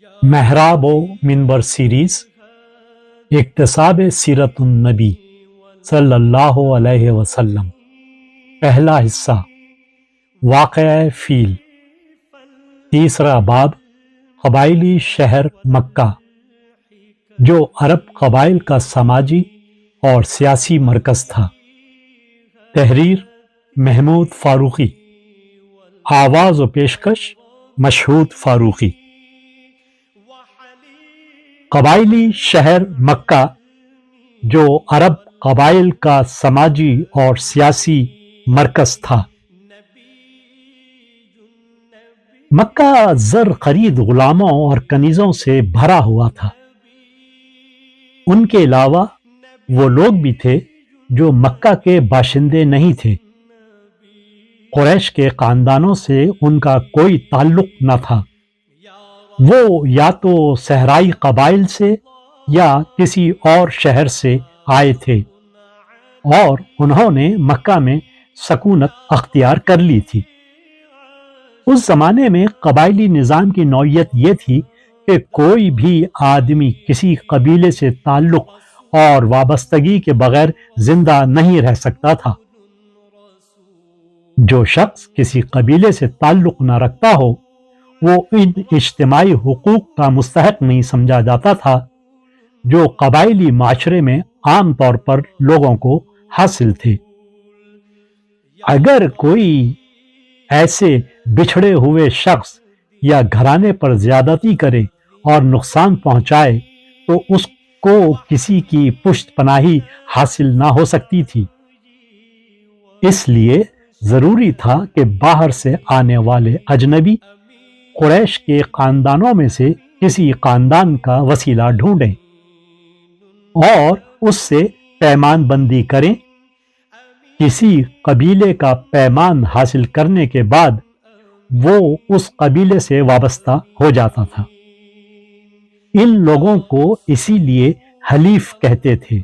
محراب و منبر سیریز اکتساب سیرت النبی صلی اللہ علیہ وسلم، پہلا حصہ واقعہ فیل، تیسرا باب قبائلی شہر مکہ جو عرب قبائل کا سماجی اور سیاسی مرکز تھا۔ تحریر محمود فاروقی، آواز و پیشکش مشہود فاروقی۔ قبائلی شہر مکہ جو عرب قبائل کا سماجی اور سیاسی مرکز تھا۔ مکہ زر خرید غلاموں اور کنیزوں سے بھرا ہوا تھا۔ ان کے علاوہ وہ لوگ بھی تھے جو مکہ کے باشندے نہیں تھے۔ قریش کے خاندانوں سے ان کا کوئی تعلق نہ تھا۔ وہ یا تو صحرائی قبائل سے یا کسی اور شہر سے آئے تھے اور انہوں نے مکہ میں سکونت اختیار کر لی تھی۔ اس زمانے میں قبائلی نظام کی نوعیت یہ تھی کہ کوئی بھی آدمی کسی قبیلے سے تعلق اور وابستگی کے بغیر زندہ نہیں رہ سکتا تھا۔ جو شخص کسی قبیلے سے تعلق نہ رکھتا ہو وہ ان اجتماعی حقوق کا مستحق نہیں سمجھا جاتا تھا جو قبائلی معاشرے میں عام طور پر لوگوں کو حاصل تھے۔ اگر کوئی ایسے بچھڑے ہوئے شخص یا گھرانے پر زیادتی کرے اور نقصان پہنچائے تو اس کو کسی کی پشت پناہی حاصل نہ ہو سکتی تھی۔ اس لیے ضروری تھا کہ باہر سے آنے والے اجنبی قریش کے خاندانوں میں سے کسی خاندان کا وسیلہ ڈھونڈیں اور اس سے پیمان بندی کریں۔ کسی قبیلے کا پیمان حاصل کرنے کے بعد وہ اس قبیلے سے وابستہ ہو جاتا تھا۔ ان لوگوں کو اسی لیے حلیف کہتے تھے۔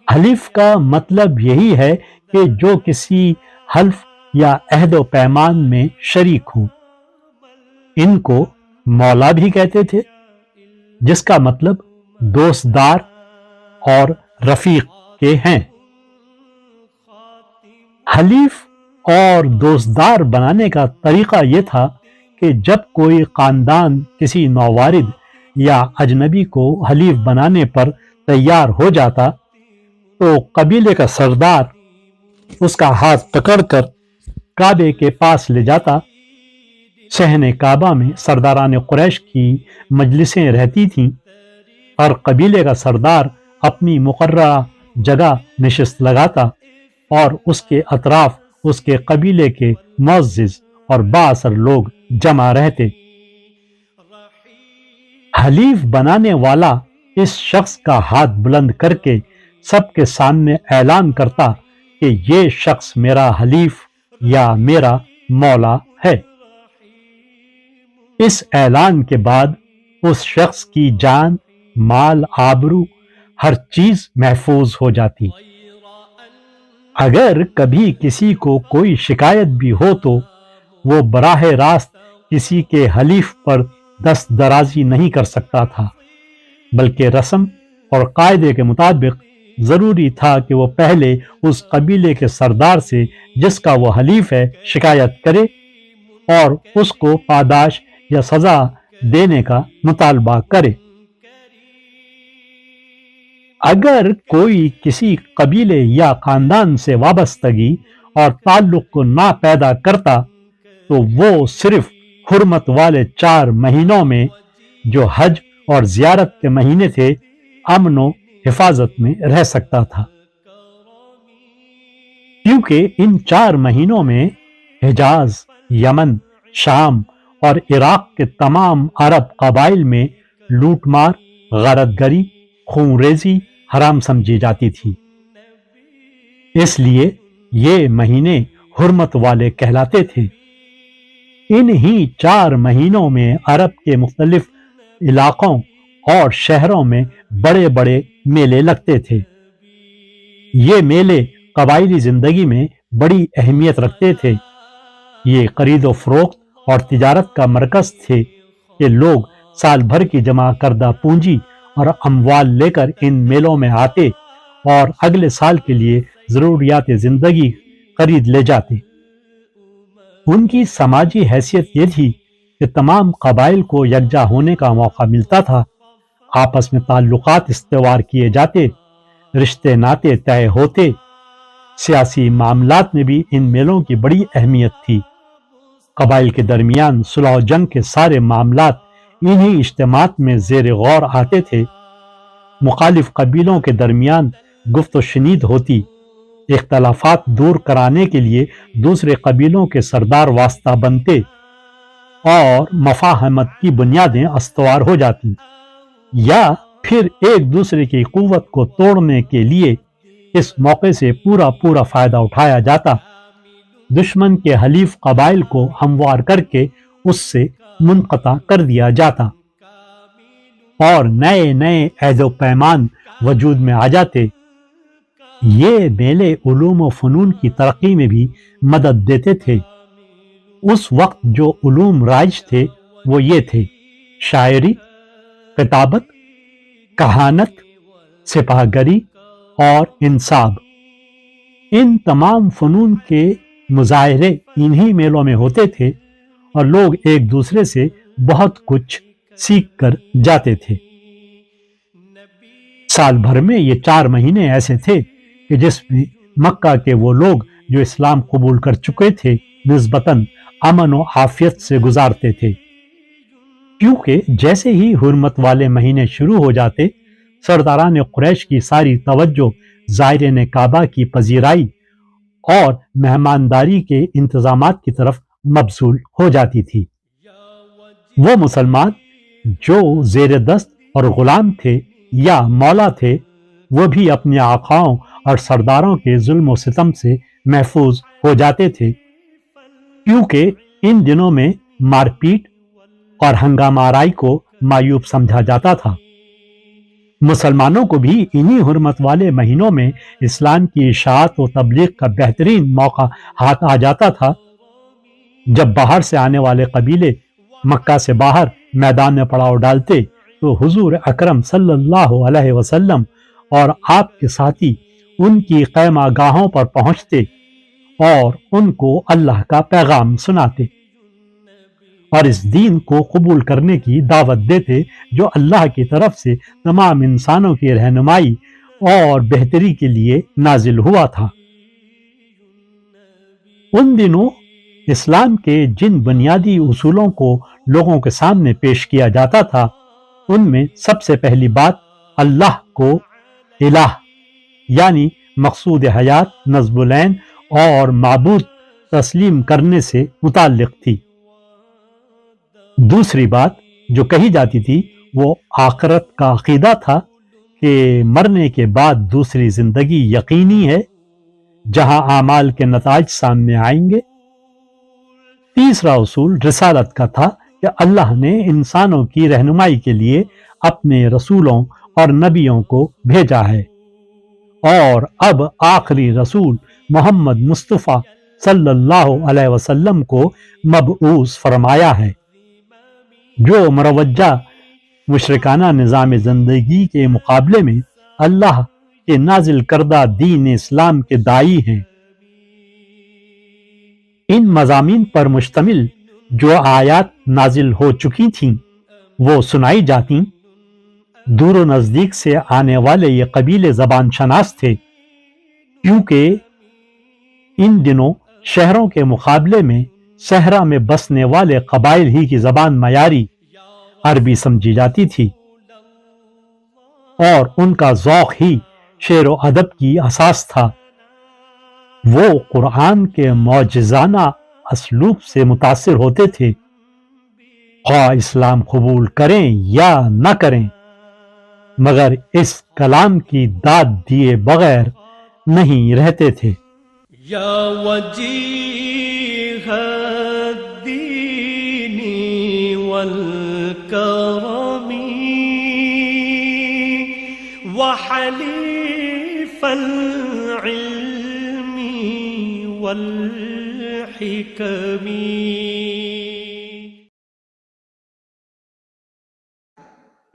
حلیف کا مطلب یہی ہے کہ جو کسی حلف یا عہد و پیمان میں شریک ہوں۔ ان کو مولا بھی کہتے تھے، جس کا مطلب دوستدار اور رفیق کے ہیں۔ حلیف اور دوستدار بنانے کا طریقہ یہ تھا کہ جب کوئی خاندان کسی نووارد یا اجنبی کو حلیف بنانے پر تیار ہو جاتا تو قبیلے کا سردار اس کا ہاتھ پکڑ کر کعبے کے پاس لے جاتا۔ صحن کعبہ میں سرداران قریش کی مجلسیں رہتی تھیں۔ ہر قبیلے کا سردار اپنی مقررہ جگہ نشست لگاتا اور اس کے اطراف اس کے قبیلے کے معزز اور بااثر لوگ جمع رہتے۔ حلیف بنانے والا اس شخص کا ہاتھ بلند کر کے سب کے سامنے اعلان کرتا کہ یہ شخص میرا حلیف یا میرا مولا ہے۔ اس اعلان کے بعد اس شخص کی جان، مال، آبرو، ہر چیز محفوظ ہو جاتی۔ اگر کبھی کسی کو کوئی شکایت بھی ہو تو وہ براہ راست کسی کے حلیف پر دست درازی نہیں کر سکتا تھا، بلکہ رسم اور قاعدے کے مطابق ضروری تھا کہ وہ پہلے اس قبیلے کے سردار سے جس کا وہ حلیف ہے شکایت کرے اور اس کو پاداش یا سزا دینے کا مطالبہ کرے۔ اگر کوئی کسی قبیلے یا خاندان سے وابستگی اور تعلق کو نہ پیدا کرتا تو وہ صرف حرمت والے 4 مہینوں میں جو حج اور زیارت کے مہینے تھے امن و حفاظت میں رہ سکتا تھا، کیونکہ ان 4 مہینوں میں حجاز، یمن، شام اور عراق کے تمام عرب قبائل میں لوٹ مار، غارت گری، خون ریزی حرام سمجھی جاتی تھی۔ اس لیے یہ مہینے حرمت والے کہلاتے تھے۔ انہی 4 مہینوں میں عرب کے مختلف علاقوں اور شہروں میں بڑے بڑے میلے لگتے تھے۔ یہ میلے قبائلی زندگی میں بڑی اہمیت رکھتے تھے۔ یہ خرید و فروخت اور تجارت کا مرکز تھے کہ لوگ سال بھر کی جمع کردہ پونجی اور اموال لے کر ان میلوں میں آتے اور اگلے سال کے لیے ضروریات زندگی خرید لے جاتے۔ ان کی سماجی حیثیت یہ تھی کہ تمام قبائل کو یکجا ہونے کا موقع ملتا تھا، آپس میں تعلقات استوار کیے جاتے، رشتے ناطے طے ہوتے۔ سیاسی معاملات میں بھی ان میلوں کی بڑی اہمیت تھی۔ قبائل کے درمیان صلح و جنگ کے سارے معاملات انہی اجتماعات میں زیر غور آتے تھے۔ مخالف قبیلوں کے درمیان گفت و شنید ہوتی، اختلافات دور کرانے کے لیے دوسرے قبیلوں کے سردار واسطہ بنتے اور مفاہمت کی بنیادیں استوار ہو جاتی، یا پھر ایک دوسرے کی قوت کو توڑنے کے لیے اس موقع سے پورا فائدہ اٹھایا جاتا، دشمن کے حلیف قبائل کو ہموار کر کے اس سے منقطع کر دیا جاتا، اور نئے عہد و پیمان وجود میں آ جاتے۔ یہ میلے علوم و فنون کی ترقی میں بھی مدد دیتے تھے۔ اس وقت جو علوم رائج تھے وہ یہ تھے: شاعری، کتابت، کہانت، سپاہ گری اور انصاب۔ ان تمام فنون کے مظاہرے انہی میلوں میں ہوتے تھے اور لوگ ایک دوسرے سے بہت کچھ سیکھ کر جاتے تھے۔ سال بھر میں یہ 4 مہینے ایسے تھے کہ جس میں مکہ کے وہ لوگ جو اسلام قبول کر چکے تھے نسبتاً امن و عافیت سے گزارتے تھے، کیونکہ جیسے ہی حرمت والے مہینے شروع ہو جاتے، سرداران قریش کی ساری توجہ زائرین کعبہ کی پذیرائی اور مہمانداری کے انتظامات کی طرف مبذول ہو جاتی تھی۔ وہ مسلمان جو زیر دست اور غلام تھے یا مولا تھے، وہ بھی اپنے آقاؤں اور سرداروں کے ظلم و ستم سے محفوظ ہو جاتے تھے، کیونکہ ان دنوں میں مار پیٹ اور ہنگامہ آرائی کو معیوب سمجھا جاتا تھا۔ مسلمانوں کو بھی انہی حرمت والے مہینوں میں اسلام کی اشاعت و تبلیغ کا بہترین موقع ہاتھ آ جاتا تھا۔ جب باہر سے آنے والے قبیلے مکہ سے باہر میدان میں پڑاؤ ڈالتے تو حضور اکرم صلی اللہ علیہ وسلم اور آپ کے ساتھی ان کی خیمہ گاہوں پر پہنچتے اور ان کو اللہ کا پیغام سناتے اور اس دین کو قبول کرنے کی دعوت دیتے جو اللہ کی طرف سے تمام انسانوں کی رہنمائی اور بہتری کے لیے نازل ہوا تھا۔ ان دنوں اسلام کے جن بنیادی اصولوں کو لوگوں کے سامنے پیش کیا جاتا تھا، ان میں سب سے پہلی بات اللہ کو الہ یعنی مقصود حیات، نصب العین اور معبود تسلیم کرنے سے متعلق تھی۔ دوسری بات جو کہی جاتی تھی وہ آخرت کا عقیدہ تھا کہ مرنے کے بعد دوسری زندگی یقینی ہے جہاں اعمال کے نتائج سامنے آئیں گے۔ تیسرا اصول رسالت کا تھا کہ اللہ نے انسانوں کی رہنمائی کے لیے اپنے رسولوں اور نبیوں کو بھیجا ہے، اور اب آخری رسول محمد مصطفیٰ صلی اللہ علیہ وسلم کو مبعوث فرمایا ہے، جو مروجہ مشرکانہ نظام زندگی کے مقابلے میں اللہ کے نازل کردہ دین اسلام کے داعی ہیں۔ ان مضامین پر مشتمل جو آیات نازل ہو چکی تھیں وہ سنائی جاتی۔ دور و نزدیک سے آنے والے یہ قبیلے زبان شناس تھے، کیونکہ ان دنوں شہروں کے مقابلے میں صحرا میں بسنے والے قبائل ہی کی زبان معیاری عربی سمجھی جاتی تھی، اور ان کا ذوق ہی شعر و ادب کی اساس تھا۔ وہ قرآن کے معجزانہ اسلوب سے متاثر ہوتے تھے، خواہ اسلام قبول کریں یا نہ کریں، مگر اس کلام کی داد دیے بغیر نہیں رہتے تھے۔ یا وجیہ الدین والکرم وحلیف العلم والحکم